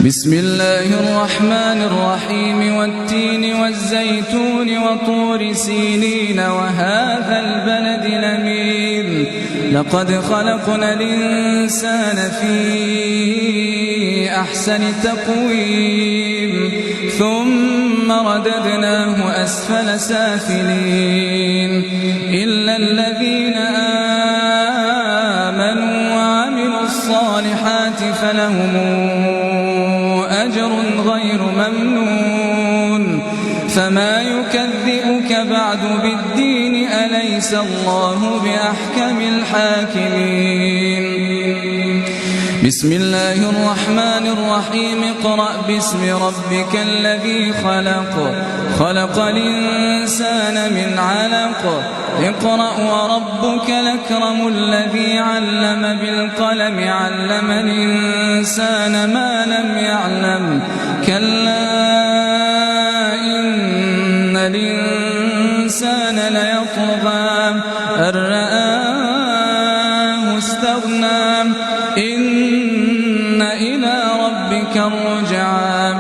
بسم الله الرحمن الرحيم والتين والزيتون وطور سينين وهذا البلد الأمين لقد خلقنا الإنسان في أحسن تقويم ثم رددناه أسفل سافلين إلا الذين آمنوا وعملوا الصالحات فلهم أجر غير ممنون فما يكذبك بعد بالدين أليس الله بأحكم الحاكمين بسم الله الرحمن الرحيم اقرأ باسم ربك الذي خلق خلق الإنسان من علق اقرأ وربك الأكرم الذي علم بالقلم علم الإنسان ما لم يعلم كلا إن الإنسان ليطغى أن رآه استغنى إن إلى ربك الرجعى